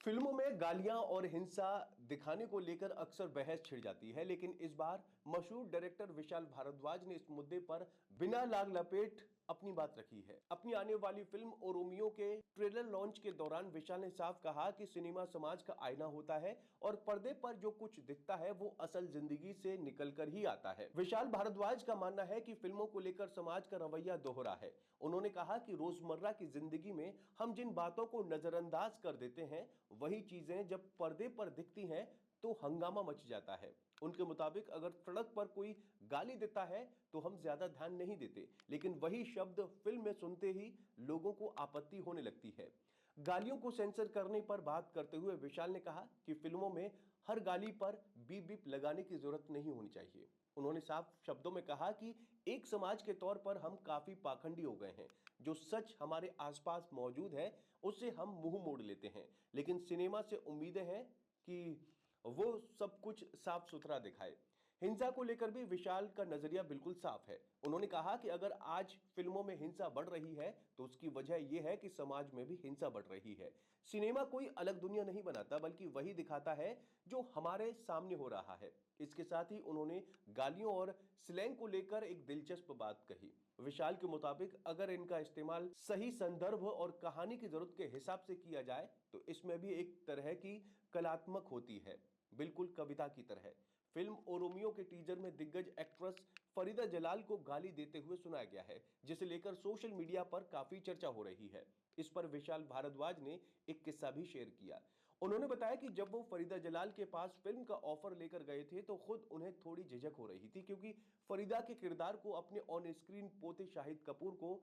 फिल्मों में गालियां और हिंसा दिखाने को लेकर अक्सर बहस छिड़ जाती है, लेकिन इस बार मशहूर डायरेक्टर विशाल भारद्वाज ने इस मुद्दे पर बिना लाग लपेट अपनी बात रखी है। अपनी आने वाली फिल्म ओ रोमियो के ट्रेलर लॉन्च के दौरान विशाल ने साफ कहा कि सिनेमा समाज का आईना होता है और पर्दे पर जो कुछ दिखता है वो असल जिंदगी से निकलकर ही आता है। विशाल भारद्वाज का मानना है कि फिल्मों को लेकर समाज का रवैया दोहरा है। उन्होंने कहा कि रोजमर्रा की जिंदगी में हम जिन बातों को नजरअंदाज कर देते हैं, वही चीजें जब पर्दे पर दिखती हैं तो हंगामा मच जाता है। उनके मुताबिक अगर सड़क पर कोई गाली देता है तो हम ज्यादा ध्यान नहीं देते, लेकिन वही शब्द फिल्म में सुनते ही लोगों को आपत्ति होने लगती है। गालियों को सेंसर करने पर बात करते हुए विशाल ने कहा कि फिल्मों में हर गाली पर बीप बीप लगाने की जरूरत नहीं होनी चाहिए। उन्होंने साफ शब्दों में कहा कि एक समाज के तौर पर हम काफी पाखंडी हो गए हैं। जो सच हमारे आसपास मौजूद है उससे हम मुंह मोड़ लेते हैं, लेकिन सिनेमा से उम्मीदें हैं कि वो सब कुछ साफ सुथरा दिखाए। हिंसा को लेकर भी विशाल का नजरिया बिल्कुल साफ है। उन्होंने कहा कि अगर आज फिल्मों में हिंसा बढ़ रही है तो उसकी वजह यह है कि समाज में भी हिंसा बढ़ रही है। सिनेमा कोई अलग दुनिया नहीं बनाता, बल्कि वही दिखाता है जो हमारे सामने हो रहा है। इसके साथ ही उन्होंने गालियों और स्लैंग को लेकर एक दिलचस्प बात कही। विशाल के मुताबिक अगर इनका इस्तेमाल सही संदर्भ और कहानी की जरूरत के हिसाब से किया जाए तो इसमें भी एक तरह की कलात्मक होती है, बिल्कुल कविता की तरह। फिल्म ओ रोमियो के टीजर में दिग्गज एक्ट्रेस फरीदा जलाल को गाली देते हुए सुनाया गया है, जिसे लेकर सोशल मीडिया पर काफी चर्चा हो रही है। इस पर विशाल भारद्वाज ने एक किस्सा भी शेयर किया। उन्होंने बताया कि जब वो फरीदा जलाल के पास फिल्म का ऑफर लेकर गए थे तो खुद उन्हें थोड़ी झिझक हो रही थी, क्योंकि फरीदा के किरदार को अपने ऑन स्क्रीन पोते शाहिद कपूर को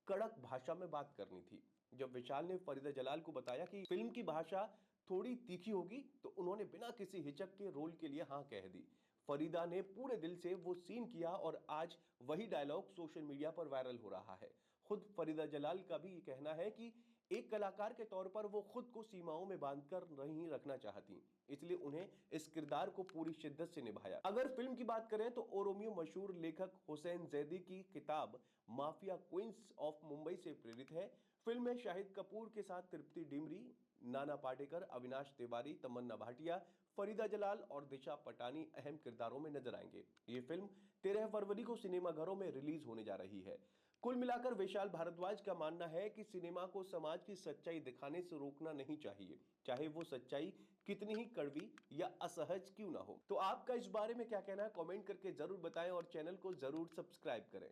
कड़क भाषा में बात करनी थी। जब विशाल ने फरीदा जलाल को बताया कि फिल्म की भाषा थोड़ी तीखी होगी तो उन्होंने बिना किसी हिचक के रोल के लिए हाँ कह दी। फरीदा ने पूरे दिल से वो सीन किया और आज वही डायलॉग सोशल मीडिया पर वायरल हो रहा है। खुद फरीदा जलाल का भी कहना है कि एक कलाकार के तौर पर वो खुद को सीमाओं में बांधकर नहीं रखना चाहती, इसलिए उन्हें इस किरदार को पूरी शिद्दत से निभाया। अगर फिल्म की बात करें तो ओ रोमियो मशहूर लेखक हुसैन जैदी की किताब माफिया क्वींस ऑफ मुंबई से प्रेरित है। फिल्म में शाहिद कपूर के साथ तृप्ति डिमरी, नाना पाटेकर, अविनाश तिवारी, तमन्ना भाटिया, फरीदा जलाल और दिशा पटानी अहम किरदारों में नजर आएंगे। ये फिल्म 13 फरवरी को सिनेमाघरों में रिलीज होने जा रही है। कुल मिलाकर विशाल भारद्वाज का मानना है कि सिनेमा को समाज की सच्चाई दिखाने से रोकना नहीं चाहिए, चाहे वो सच्चाई कितनी ही कड़वी या असहज क्यों ना हो। तो आपका इस बारे में क्या कहना है, कमेंट करके जरूर बताएं और चैनल को जरूर सब्सक्राइब करें।